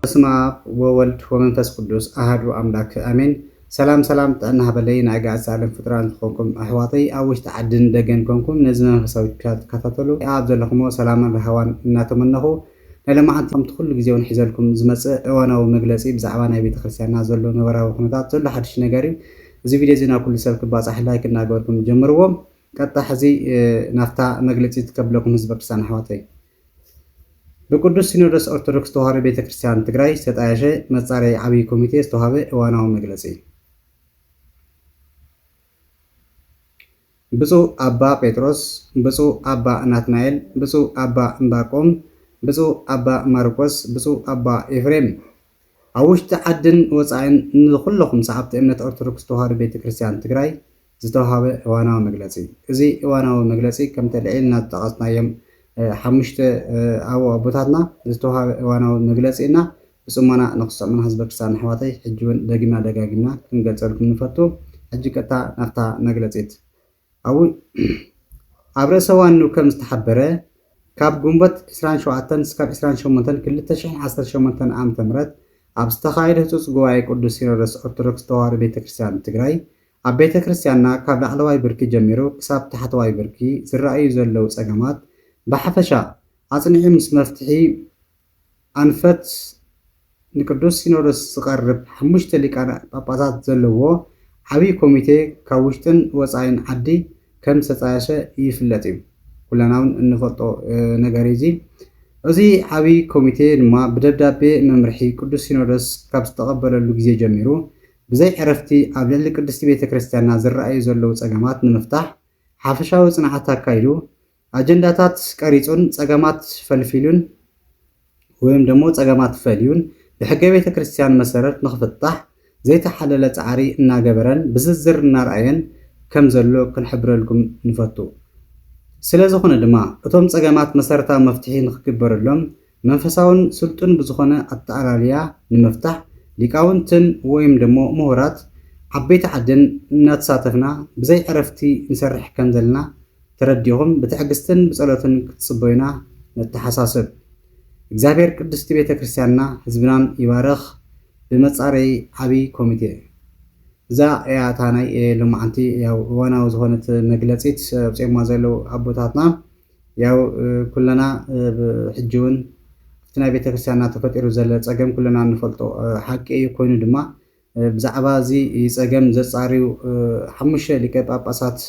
በስመ አብ ወወልድ ወመንፈስ ቅዱስ አሐዱ አምላክ አሜን። ሰላም ሰላም ጥዕና በለይ ናይ ጋዝ ዓለም ፍጥራን ዝኾንኩም ኣሕዋተይ ኣብ ውሽጢ ዓድን ደገን ኮንኩም ነዚ መንፈሳዊ ትከታተሉ ኣብ ዘለኹሞ ሰላምን ረሃዋን እናተመነኹ ናይ ለማዓንቶም ኩሉ ግዜ እውን ሒዘልኩም ዝመፅእ እዋናዊ መግለፂ ብዛዕባ ናይ ቤተክርስትያንና ዘሎ ነበራዊ ኩነታት ዘሎ ሓድሽ ነገር እዩ። እዚ ቪድዮ እዚ ናብ ኩሉ ሰብ ክባፃሕ ላይክ እናገበርኩም ጀምርዎም። ቀጥታ ሕዚ ናፍታ መግለፂ ትከብለኩም ህዝበ ክርስቲያን ኣሕዋተይ በቅዱስ ሲኖዶስ ኦርቶዶክስ ተዋህዶ ቤተክርስቲያን ትግራይ ዝተጣየሸ መጻረይ ዓብይ ኮሚቴ ዝተዋሃበ እዋናዊ መግለፂ ብፁዕ አባ ጴጥሮስ፣ ብፁዕ አባ ናትናኤል፣ ብፁዕ አባ እምባቆም፣ ብፁዕ አባ ማርቆስ፣ ብፁዕ አባ ኤፍሬም ኣብ ውሽጢ ዓድን ወፃኢን ንኩለኩም ሰዓብቲ እምነት ኦርቶዶክስ ተዋህዶ ቤተክርስቲያን ትግራይ ዝተዋሃበ እዋናዊ መግለፂ። እዚ እዋናዊ መግለፂ ከም ተልዒልና ዝጠቐስናዮም ሓሙሽተ ኣቦታትና ዝተዋሃበ እዋናዊ መግለፂና ብፅሞና ንክሰሙና ህዝበ ክርስቲያን ኣሕዋተይ ሕጂ እውን ደጊምና ደጋጊምና ክንገልፀልኩም ንፈቱ። ሕጂ ቀጥታ ናፍታ መግለፂት ኣብ ርእሰ ዋኑ ከም ዝተሓበረ ካብ ግንቦት 27 እስካብ 28 2018 ዓ.ም ኣብ ዝተኻየደ ህፁፅ ጉባኤ ቅዱስ ሲኖዶስ ኦርቶዶክስ ተዋህዶ ቤተክርስቲያን ትግራይ ኣብ ቤተክርስትያንና ካብ ላዕለዋይ ብርኪ ጀሚሩ ክሳብ ታሕተዋይ ብርኪ ዝረኣዩ ዘለው ፀገማት ብሓፈሻ ኣጽኒዑ ምስ መፍትሒ ኣንፈት ንቅዱስ ሲኖዶስ ዝቐርብ 5 ሊቃነ ጳጳሳት ዘለዎ ዓብይ ኮሚቴ ካብ ውሽጥን ወፃኢን ዓዲ ከም ዝተጣየሸ ይፍለጥ እዩ። ኩለና እውን እንፈልጦ ነገር እዚ ዓብይ ኮሚቴ ድማ ብደብዳቤ መምርሒ ቅዱስ ሲኖዶስ ካብ ዝተቐበለሉ ግዜ ጀሚሩ ብዘይ ዕረፍቲ ኣብ ልዕሊ ቅድስቲ ቤተክርስትያንና ዝረኣዩ ዘለው ፀገማት ንምፍታሕ ሓፈሻዊ ፅንዓት ኣካይዱ ኣጀንዳታት ቀሪጹን ፀገማት ፈልፊሉን ወይም ደሞ ፀገማት ፈልዩን ብሕገ ቤተክርስትያን መሰረት ንኽፍታሕ ዘይተሓለለ ፃዕሪ እናገበረን ብዝርዝር እናርኣየን ከም ዘሎ ክንሕብረልኩም ንፈቱ። ስለዝኾነ ድማ እቶም ፀገማት መሰረታዊ መፍትሒ ንክግበረሎም መንፈሳውን ስልጡን ብዝኾነ ኣተኣላልያ ንምፍታሕ ሊቃውንትን ወይም ደሞ ምሁራት ዓበይቲ ዓድን እናተሳተፍና ብዘይ ዕረፍቲ ንሰርሕ ከም ዘለና ተረዲኹም ብትዕግስትን ብጸሎትን ክትጽበዩና ነተሓሳስብ። እግዚአብሔር ቅድስቲ ቤተክርስቲያንና ህዝብናን ይባርኽ። ብመጻረይ ዓብይ ኮሚቴ እዛ እያታ ናይ ልምዓንቲ ያው እዋናዊ ዝኾነት መግለፂት ኣብፅማ ዘለው ኣቦታትና ያው ኩለና ሕጂ እውን ኣብቲ ናይ ቤተክርስትያንና ተፈጢሩ ዘሎ ፀገም ኩለና ንፈልጦ ሓቂ እዩ። ኮይኑ ድማ ብዛዕባ እዚ ፀገም ዘፃርዩ 5 ሊቀ ጳጳሳት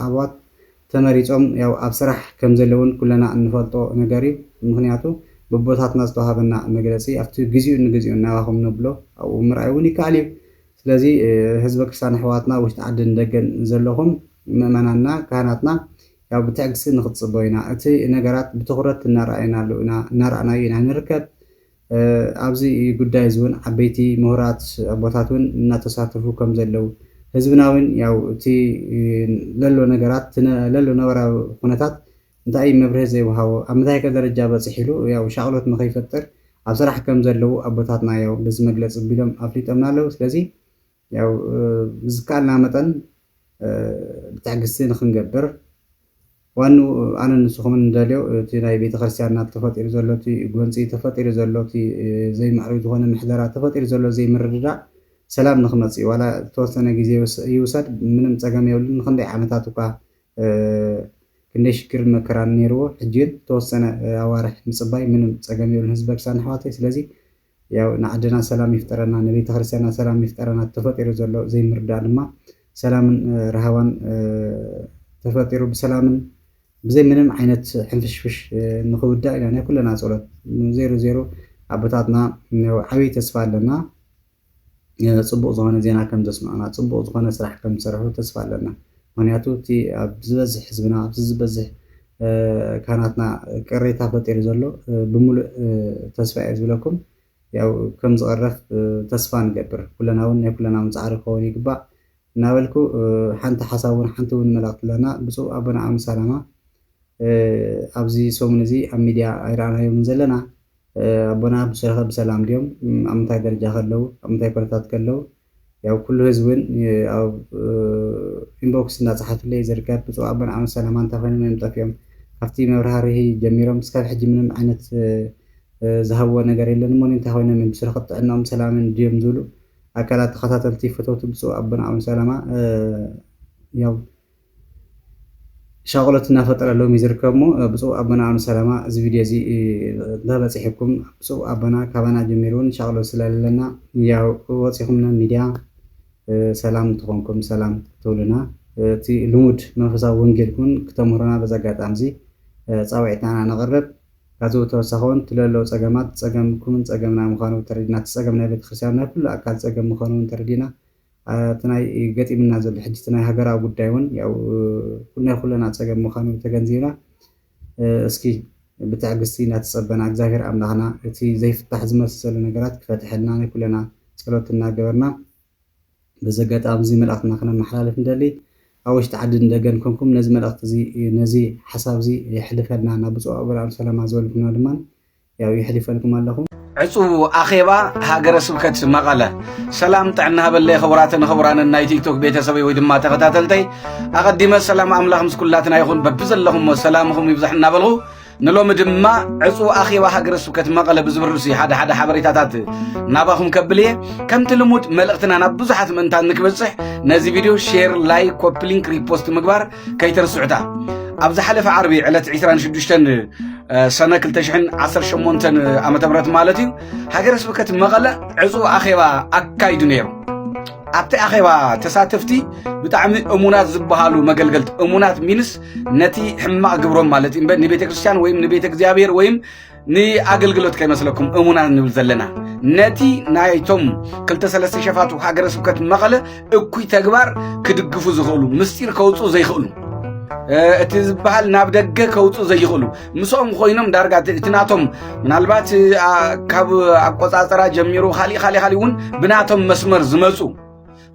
ኣባላት ተመሪፆም ያው ኣብ ስራሕ ከም ዘለውን ኩለና እንፈልጦ ነገር እዩ። ምክንያቱ ብቦታትና ዝተዋሃበና መግለፂ ኣብቲ ግዜኡ ንግዜኡ እናባኹም ነብሎ ኣብኡ ምርኣይ እውን ይከኣል እዩ። ስለዚ ህዝበ ክርስቲያን ኣሕዋትና ውሽጢ ዓድን ደገን ዘለኹም ምእመናንና ካህናትና ያው ብትዕግስቲ ንክትፅበዩና እቲ ነገራት ብትኩረት እናረኣናዩ ኢና ንርከብ። ኣብዚ ጉዳይ እዚ እውን ዓበይቲ ምሁራት ኣቦታት እውን እናተሳተፉ ከም ዘለው ህዝብና እውን ያው እቲ ለሎ ነገራት ለሎ ነባራዊ ኩነታት እንታይ መብርሂ ዘይወሃቦ ኣብ ምንታይ ደረጃ በፂሒሉ ያው ሻቅሎት ንኸይፈጥር ኣብ ስራሕ ከም ዘለው ኣቦታትና ያው በዚ መግለፂ ቢሎም ኣፍሊጦምና ኣለው። ስለዚ ያው ዝከኣልና መጠን ብትዕግስቲ ንክንገብር ዋኑ ኣነ ንስኹምን እንደልዮ እቲ ናይ ቤተክርስትያንና ተፈጢሩ ዘሎ እቲ ጎንፂ ተፈጢሩ ዘሎ እቲ ዘይማዕሩይ ዝኾነ ምሕደራ ተፈጢሩ ዘሎ ዘይምርድዳእ ሰላም ንክመፅእ ዋላ ተወሰነ ግዜ ይውሰድ ምንም ፀገም የብሉን። ንክንደይ ዓመታት እኳ ክንደይ ሽግር መከራ ነይርዎ ሕጂ ተወሰነ ኣዋርሕ ምፅባይ ምንም ፀገም የብሉን ህዝበ ክርስቲያን ኣሕዋተይ። ስለዚ ያው ንዓድና ሰላም ይፍጠረና ንቤተ ክርስቲያንና ሰላም ይፍጠረና። ተፈጢሩ ዘሎ ዘይምርዳእ ድማ ሰላምን ረሃባን ተፈጢሩ ብሰላምን ብዘይ ምንም ዓይነት ሕንፍሽፍሽ ንክውዳእ ኢና ናይ ኩለና ፀሎት ዜሮ ኣቦታትና ዓብይ ተስፋ ኣለና። ፅቡቅ ዝኾነ ዜና ከም ዘስምዑና ፅቡቅ ዝኾነ ስራሕ ከም ዝሰርሑ ተስፋ ኣለና። ምክንያቱ እቲ ኣብ ዝበዝሕ ህዝብና ኣብ ዝበዝሕ ካህናትና ቅሬታ ፈጢሩ ዘሎ ብሙሉእ ተስፋ እየ ዝብለኩም ያው ከም ዝቐረፍ ተስፋ ንገብር። ኩለና እውን ናይ ኩለና እውን ፃዕሪ ክኸውን ይግባእ እናበልኩ ሓንቲ ሓሳብ እውን ሓንቲ እውን መልእኽቲ ኣለና። ብፁዕ ኣቦና ኣምሳላማ ኣብዚ ሰሙን እዚ ኣብ ሚድያ ኣይረኣናዮም ዘለና ኣቦና ብሰላም ድዮም ኣብ ምንታይ ደረጃ ከለው ኣብ ምንታይ ኩነታት ከለው ያው ኩሉ ህዝብን ኣብ ኢንቦክስ እናፀሓፍለይ ዝርከብ ብፁዕ ኣቦና ኣምሳላማ እንታይ ኮይኖም እዮም ጠፍዮም ካብቲ መብራህርሂ ጀሚሮም እስካብ ሕጂ ምንም ዓይነት ዝሃብዎ ነገር የለን እሞ እንታይ ኮይኖም ብስሪ ክጥዕናኦም ሰላምን ድዮም ዝብሉ ኣካላት ተኸታተልቲ ፈተውቲ ብፁዕ ኣቦና ኣቡነ ሰላማ ያው ሻغሎት እናፈጠረሎም ይዝርከብ እሞ ብፁዕ ኣቦና ኣቡነ ሰላማ እዚ ቪድዮ እዚ እንዳበፂሕኩም ብፁዕ ኣቦና ካባና ጀሚሩ እውን ሻغሎት ስለለና ያው ወፂኹምና ሚድያ ሰላም ትኾንኩም ሰላም ትብሉና እቲ ልሙድ መንፈሳዊ ወንጌል kun ክተምህሩና በዛ ኣጋጣሚ እዚ ፃውዒትና ነቕርብ ካዙ ተወሳኸውን ትለለው ፀገማት ፀገምኩምን ፀገምና ምዃኑ ተረዲና ፀገምና ቤተክርስትያንና ኩሉ ኣካል ፀገም ምዃኑ ተረዲና ትናይ ገጢምና ዘሎ ሕጂ ትናይ ሃገራዊ ጉዳይ እውን ያው ኩልና ፀገም ምዃኑ ተገንዚብና እስኪ ብትዕግስቲ እናተፀበና እግዚአብሔር ኣምላኽና እቲ ዘይፍታሕ ዝመሰሉ ነገራት ክፈትሐልና ኩልና ጸሎት እናገበርና በዛ ኣጋጣሚ እዚ መልእኽትና ክነመሓላልፍ እንደሊ أوش تعدد ندقن كونكم نزم الأخت نزي حساب زي يحلفنا نبصو أول عن سلام عزولكم دمان يا يحلف لكم اللهم عصو أخيبا هاجر سبكت مقالة سلام تعنها بالله خبران الناي تيك توك بيت سوي ويدما تقتاتلتي أقدم السلام أملاهم سكولاتنا يخون ببزل لهم وسلامهم يفزحنا بالغو نلوم دما عصو أخيبا هاجر سبكت مقالة بزبرسي حدا حبريتات ناباهم كبليه كم تلمود ملقتنا نبزحت من تانك بصح نزي فيديو شير لايك كوبلينك ريبوست مقبار كيتر السعودة أبز حلف عربي على 26 سنة كل تشحن 18 عام تبرت مالتي هاجر سبكت مقالة عصو أخيبا أكايد نيرو أبتي أخيبا تساتفتي بتعمل أمونات زبهالو مقلقلت أمونات مينس نتي حما قبرون مالتي نبي كريستيان ويم نبي زيابير ويم ني أقلقلت كي مسلكم أمونات نبزلنا نتي نايتم كل تسلسي شفاتو هاجر سبكت مقالة أكوي تقبار كدقفو زغولو مستير كوتو زي خولو اتزبحال نابدقه كوتو زي يخلو مسوم خوينم دارغا تناتهم من البات كاب اقصاصرا جميرو خالي ون بناتهم مسمر زمصو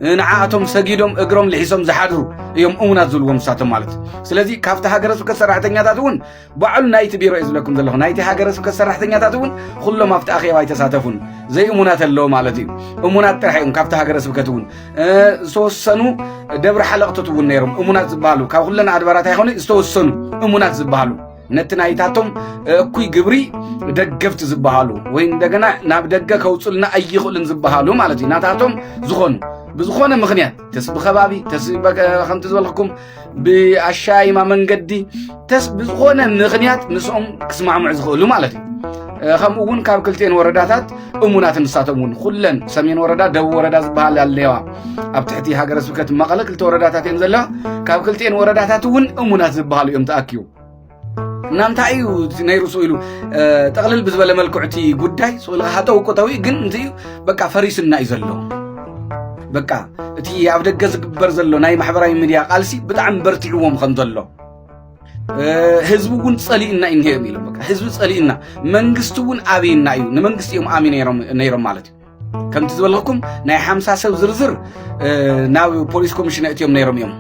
نعاتهم سجيدهم اقرم لحسهم زحادرو يوم امونات زلوم ساتم مالت سلازي كافته هاجر سبكت سراحتنياتات ون بعل نايت بيرو يزلكم دلو نايت هاجر سبكت سراحتنياتات ون كلهم افت اخي واي تساتفون زي امونات اللو مالتي امونات ترحيهم كافته هاجر سبكتون سوسنو دبر حلقته ون نيرم امونات زبالو كلنا ادبارات هيخون استوسنو امونات زبالو نتنايتاتهم اكوي قبري دقفت زبالو وين دغنا ناب دقه كوصلنا ايخلن زبالو مالتي ناتاتهم زخون بزخونه مخنيات تسب خبابي تسب خمت زبلكم باشاي ما منقدي تسب بزخونه مخنيات نسوم كسمع معزخلو مالتي خمون كاب كلتين ورداتات امونات نساتمون كلن سمين وردا دو وردا زبال ياليوا اب تحتي هاجر سبكت مقله كلت ورداتات ينزلا كاب كلتين ورداتات ون امونات زبال يوم تاكيو نانتايو نيرو سويلو تقلل بزبل ملكعتي غداي سولا هاتو قطوي جن انتي بقى فريسنا يزلو بقى تي ابدغ زغبر زلو ناي محبراي ميديا قالسي بتعم برتيوم خنزلو حزبون صلينا انه يميل بقى حزب صلينا منغستون ابينا ايو نمنغست يوم امين نيرم مالتي كم تزبلكم ناي 50 سب زرزر ناو بوليس كوميشن اتيوم نيرم يوم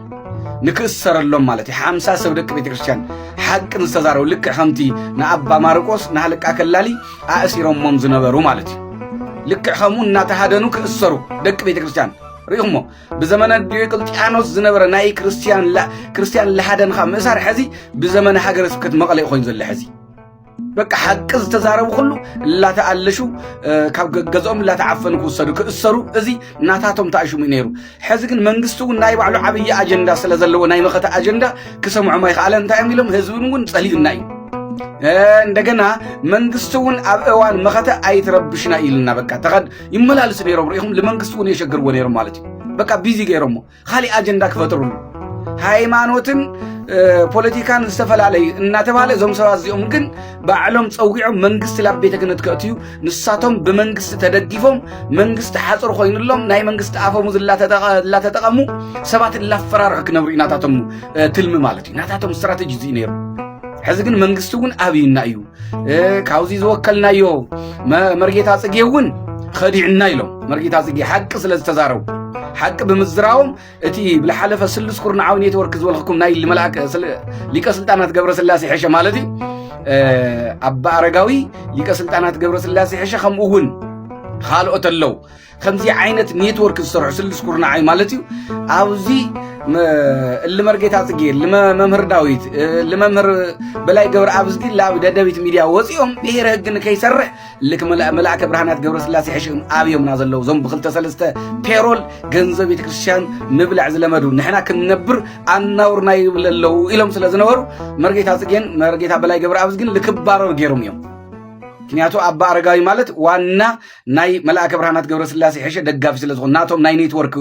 نكسر اللهم مالتي 50 سب دك بيت كريستيان حق نستزارو لك خمتي نابا ماركوس نهلك اكلالي اسيرهم ممز نبرو مالتي لك خمون ناتهادنو كسرو دك بيت كريستيان ريهمو بزمن ديوقلطيانوس زنبر ناي كريستيان لحدن خمسار حزي بزمن حجر سكت مقلي خوين زل حزي بقى حق استزارو كله لا تعلشو كاب غزوم لا تعفن كوسدو كسرو ازي ناتاتهم تاشو مينيرو حزكن منغستو ناي بعلو عبي اجندا سلازلو ناي مخته اجندا كسمعو ما يخال انت يميلهم حزبون ون صليل ناي እንደገና መንግስቱን አብዋን መኸተ አይትረብሽና ይልና በቃ ተቀድ ይመላልስ ነይሮም ሪሁም ለመንግስቱን የሸገርዎ ነይሮም ማለት በቃ ቢዚ ገይሮም खाली አጀንዳ ክፈጥሩ ሃይማኖትን ፖለቲካን ዝተፈላላይ እናተባለ ዞም ሰባዚኦም ግን ባዕሎም ጸውዒኦም መንግስት ለቤተ ክህነት ከእትዩ ንሳቶም በመንግስት ተደግፎም መንግስት ሓጽር ኮይኑሎም ናይ መንግስት አፈሙ ዝላ ተጠቀሙ ሰባት ላፈራርክ ክነብሩ ኢናታቶም ትልም ማለት ኢናታቶም ስትራቴጂ ዚ ነይሩ حزقن منغستون أبينا يو كاوزي زوكلنا يو مرجيتا صقيون خديعنا يلو مرجيتا صقي حق سلازتزارو حق بمزراهم اتي بالحلفة سلس كورنا عاوني يتوركز والحكم ناي اللي ملاك ليك سلطانات قبر سلاسي حشا مالدي أبا عرقاوي ليك سلطانات قبر سلاسي حشا خمؤون خالو أتلو خمسي عينة نيتورك السرع سلس كورنا عاي مالتي أوزي اللي مرقيت عطقير لما ممهر داويت لممهر بلاي قبر عبزقي لا دبيت ميديا وصيهم بهير هقن كيسرح لك ملاك برهانات قبر سلاسي حشهم آبيهم نازلو زنب خلطة سلسة بيرول جنزة بيتكرشان مبلع زلمدو نحنا كنبر عن نورنا يبللو إلهم سلازنور مرقيت عطقين مرقيت بلاي قبر عبزقين لكبارو جيروم يوم كنياتو أبا أرقاي مالت وانا ناي ملاك برهانات قبر سلاسي حشة دقاف سلازغون ناتهم ناي نيتورك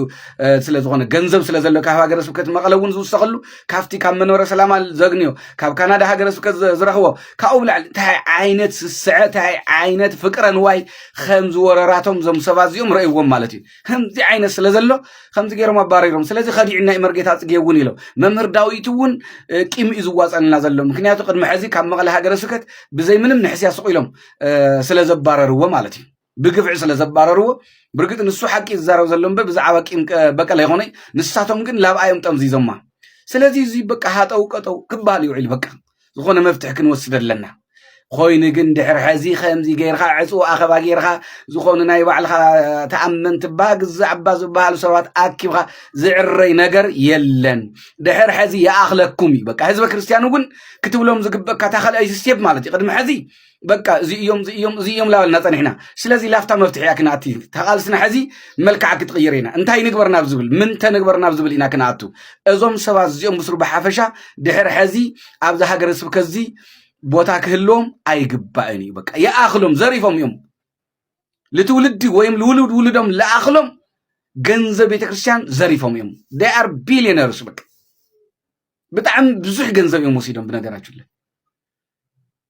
سلازغون جنزب سلازلو كافا قرر سبكت مغلون زو استغلو كافتي كام منورة سلاما زغنيو كاف كندا هاقرر سبكت زرخوه كاوبلع تاي عينت السعة تاي عينت فكرا نواي خمز ورراتهم زم سبازيوم رأيوهم مالتي خمزي عينت سلازلو خمزي غيرهم أباريرهم سلازي خديعنا إمرقيتات قيوني لو ممر داويتون كيم إزواز أن نازلهم مكنياتو قد محزي كام مغلا هاقرر سبكت بزي منم نحسيا سقيلهم سلازبارروا مالتي بقفع سلازبارروا برقت نسو حقي الزارو زلهم بزعوا كيم بقى ليغوني نساتهم كن لابا يوم تمزي زما سلازي زي بقى هاتو قطو كبالي وعيل بقى زغونا مفتح كنوسد لنا خوين كن دحر حزي خمزي غيرخا عصو اخبا غيرخا زغون ناي بعلخا تامنت باق زعبا زبال سوات اكيبخا زعري نجر يلن دحر حزي يا اخلكم بقى حزب كريستيانو كن كتبلهم زقبك تاخل اي سيب مالتي قدم حزي بقى زي يوم لا نصنحنا سلازي لافتا مفتحيا كناتي تقالسنا حزي ملكعك تغيرينا انتي نغبرنا بزبل من تنغبرنا بزبل انا كناتو ازوم سبا زيوم بسرو بحافشا دحر حزي ابز هاجر سبكزي بوتا كهلوم ايغبايني بقى يا اخلم زريفهم يوم لتولدي ويم لولد ولدهم لا اخلم ገንዘብ ቤተክርስቲያን ዘሪፈም እዮም they are billionaires በቃ በጣም ብዙ ገንዘብ የሞሲዶም በነገራችሁ ላይ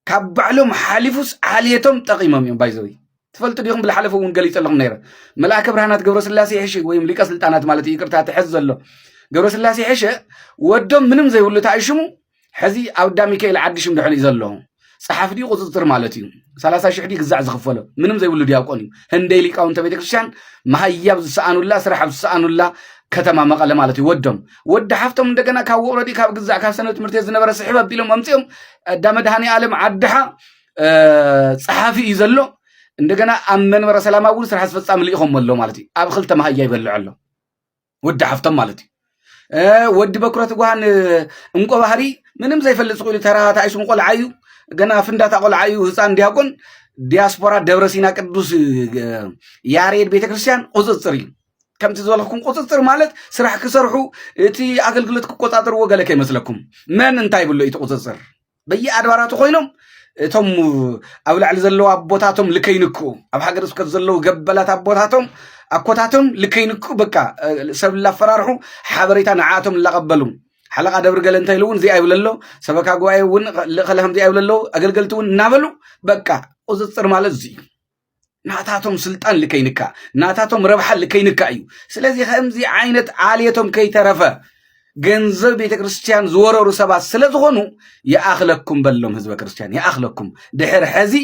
ካብዓሎም ሓሊፉስ ዓሊየቶም ጠቂሞም እዮም ባይዘዊ ትፈልጡ ዲኹም ብልሓለፈው እንገልይጸለኹም ነይረ መልአከ ብርሃናት ገብረ ስላሴ ሕሽ ወይም ሊቀ ስልጣናት ማለት ይቅርታ ተሕዝ ዘሎ ገብረ ስላሴ ሕሽ ወዶም ምንም ዘይብሉ ታይሽሙ ሕዚ አብዳ ሚካኤል ዓዲሽም ድሕን ይዘለሁ صحاف دي قصصر مالتي 30,000 دي ግዛዕ ዝኽፈሎ ምንም ዘይብሉ ዲያቆን እዩ ህንደይ ሊቃውንተ ቤተክርስቲያን ማህያብ ዝሰአኑላ ስራሕ ዝሰአኑላ ከተማ መቀለ ማለት ይወደም ወደ ሓፍቶም እንደገና ካብ ወረዲ ካብ ግዛዕ ካብ ሰነድ ትምህርት ዝነበረ ስሕባ ቢሎም አምጽኦም ዳመድሃኒ ዓለም ዓድሓ صحافي እዩ ዘሎ እንደገና ኣብ መንበረ ሰላማዊ ስራሕ አስፈጻሚ ልኢኹም ኣሎ ማለት እዩ ኣብ ክልተ ማህያ ይበልዕ ኣሎ ወደ ሓፍቶም ማለት እዩ ወዲ በኩረት ጓን እንቆ ባህሪ ምንም ዘይፈልጽ ቆይሉ ተራ ታይሱን ቆልዓዩ ገና ፍንዳታ ቆልዓዩ ህፃን ዲያቆን ዲያስፖራ ደብረ ሲና ቅዱስ ያሬድ ቤተክርስቲያን ቁጽጽር እዩ ከምቲ ዘለኹም ቁጽጽር ማለት ስራሕ ክሰርሑ እቲ አገልግሎት ክቆጣጠሩ ወገለከ ይመስለኩም መን እንታይ ብሎ እዩ ቁጽጽር በየአድባራቱ ኮይኖም እቶም ኣብ ላዕሊ ዘለው አቦታቶም ልከይንኩ ኣብ ሃገር ስብከት ዘለው ገበላት አቦታቶም አኮታቶም ልከይንኩ በቃ ሰብ ላፈራርሑ ሓበሬታ ንዓቶም ላቀበሉ حلقة دبر قال انت يلون زي ايوللو سبكا غواي ون خلهم زي ايوللو اغلغلتو نابلو بقى قصصر مالت زي ناتاتهم سلطان لكينكا ناتاتهم ربح لكينكا ايو سلازي خمزي عينت عاليتهم كي ترفا ገንዘብ ቤተክርስቲያን ዝወረሩ ሰባት ስለዝኾኑ ያአኽለኩም በሎም ህዝበ ክርስቲያን ያአኽለኩም ድሕር ሕዚ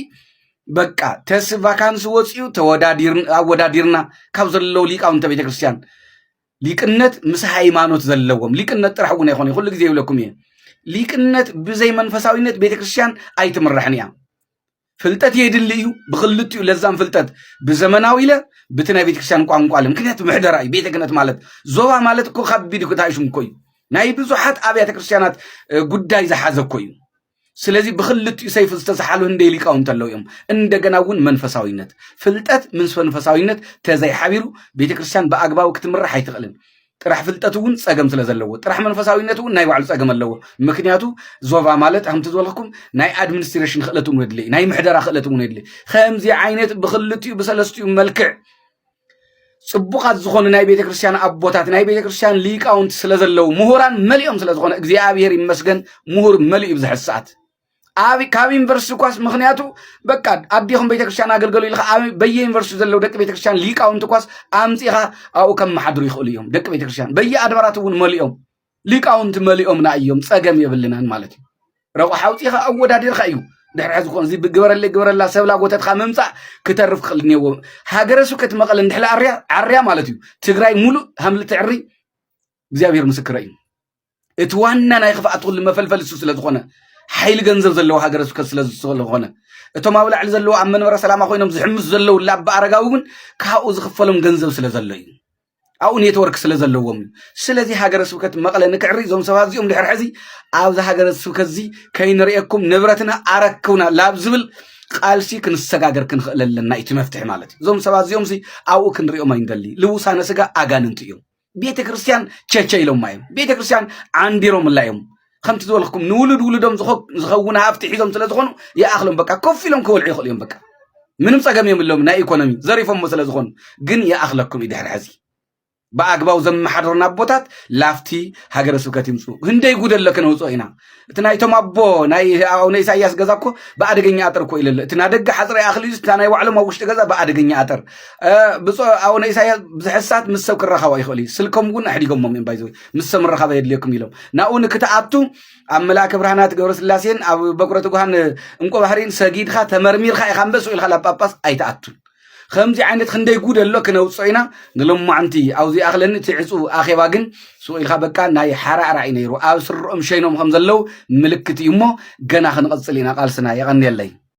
በቃ ተስፋ ካንስ ወጽዩ ተወዳዲርና ካብ ዘለው ሊቃውንተ ቤተክርስቲያን ሊቅነት ምስ ሃይማኖት ዘለዎም ሊቅነት ጥራሕ እውን አይኾነ ሁሉ ጊዜ ይብለኩም ይሄ ሊቅነት ብዘይ መንፈሳዊነት ቤተክርስቲያን አይትምራሕን እያ ፍልጠት የድልዩ ብኽልጥዩ ለዛም ፍልጠት ብዘመናዊ ለ ብትናይ ቤተክርስቲያን ቋንቋ ለ ምክንያቱ ምሕደራ እዩ ቤተ ክህነት ማለት ዞባ ማለት እኮ ከቢድ ኩታይሽም ኮዩ ናይ ብዙሓት አብያተ ክርስቲያናት ጉዳይ ዝሓዘ ኮዩ ስለዚህ ብኽልጥዩ ሰይፍ ዝተሰሓሉ እንደ ሊቃውንት አለው እዮም እንደገና እውን መንፈሳዊነት ፍልጠት ምስ መንፈሳዊነት ተዘይሓቢሩ ቤተክርስቲያን በአግባቡ ክትምራሕ አይትኽእልን ጥራሕ ፍልጠት እውን ጸገም ስለዘለዎ ጥራሕ መንፈሳዊነት እውን ናይ ባዕሉ ጸገም ኣለዎ ምክንያቱ ዞባ ማለት አሁን ተዘልኩም ናይ አድሚኒስትሬሽን ክእለቱ ወድሊ ናይ ምሕደራ ክእለቱ ወድሊ ከምዚ ዓይነት ብኽልጥዩ በሰለስትዩ መልክዕ ጽቡቃት ዝኾነ ናይ ቤተክርስቲያን አቦታት ናይ ቤተክርስቲያን ሊቃውንት ስለዘለው ምሁራን መልኦም ስለዝኾነ እግዚአብሔር ይመስገን ምሁር መልእ ብዝሕሳት ካብ ዩኒቨርሲቲ ኳስ ምክንያቱ በቃ አዲኹም ቤተክርስቲያን አገልግሎ ኢልኻ በየዩኒቨርሲቲ ዘለው ደቂ ቤተክርስቲያን ሊቃውንት ኳስ አምጺኻ አው ከም ማሕድሩ ይኽእሉ እዮም ደቂ ቤተክርስቲያን በየአድባራት እውን መልኦም ሊቃውንት መልኦም ናእዮም ጸገም የብልናን ማለት እዩ ረቆ ሓውጺኻ አወዳዲርካ እዩ ድሕሪ ሕዚ ኮን እዚ ግበረላ ሰብላ ጎተትካ ምምጻእ ክተርፍ ክኽእል ነይዎ ሃገረ ስብከት መቐለ እንድሕላ ዓርያ ማለት እዩ ትግራይ ሙሉእ ሃምሊ ትዕሪ እግዚአብሔር ምስክረ እዩ እቲ ዋና ናይ ክፍኣት ኩሉ መፈልፈል እሱ ስለዝኾነ ሓይሊ ገንዘብ ዘለዎ ሃገረ ስብከት ስለዝኾነ እቶም ኣብ ላዕሊ ዘለዎ ኣብ መንበረ ሰላማ ኮይኖም ዝሕምሱ ዘለው ላባ ኣረጋዊ እውን ካብኡ ዝኽፈሎም ገንዘብ ስለዘሎ እዩ أو نيتورك سلازلوهم سلازي هاجر سبكت مقلة نكعري زوم سوازي لحر حزي أو ذا هاجر سبكت زي كاين رأيكم نبرتنا أركونا لابزبل قال شي كنستغاغر كنخلل لنا يتمفتح مالتي زوم سوازي يوم سي أو كنريو ما يندلي لو سانا سغا أغاننت يوم بيت كريستيان تشاي لهم مايم بيت كريستيان عنديرهم الله يوم خمت دولكم نولد ولدهم زخونا افتحي زوم سلازخون يا أخلهم بكا كوفي لهم كول عيخ اليوم بكا منم صقم يوم لهم نا ايكونومي زريفهم مسلازخون جن يا أخلكم يدحر حزي بأقباو زم محررنا بوتات لافتي هاجر سبكت يمسو هندي يقول لك نوصو هنا تنايتم أبو ناي أو ناي ساياس جزاكو بعد جنيا أتر كويل تنادق حضر أخليز تناي وعلم أوش تجزا بعد جنيا أتر بس أو ناي ساياس بحسات مسوك الرخاوة يخلي سلكم قلنا أحدكم مؤمن بايزوي مسم الرخاوة يدليكم يلوم ناون كتعبتو أم ملاك برهانات جورس اللاسين أو بكرة تقولن إنكم بحرين سجيد خا تمرمير خا يخمبس ويلخلا باباس أي تعبتو خمسة عندك خندي يقول الله كنا وصينا نلوم معنتي أو زي أغلن تعيسو أخي واجن سوء الخبكة ناي حرق رعينيرو أو سر مشينهم خمسة لو ملكتي أمه جنا خنقص لنا قال سنا يغني الله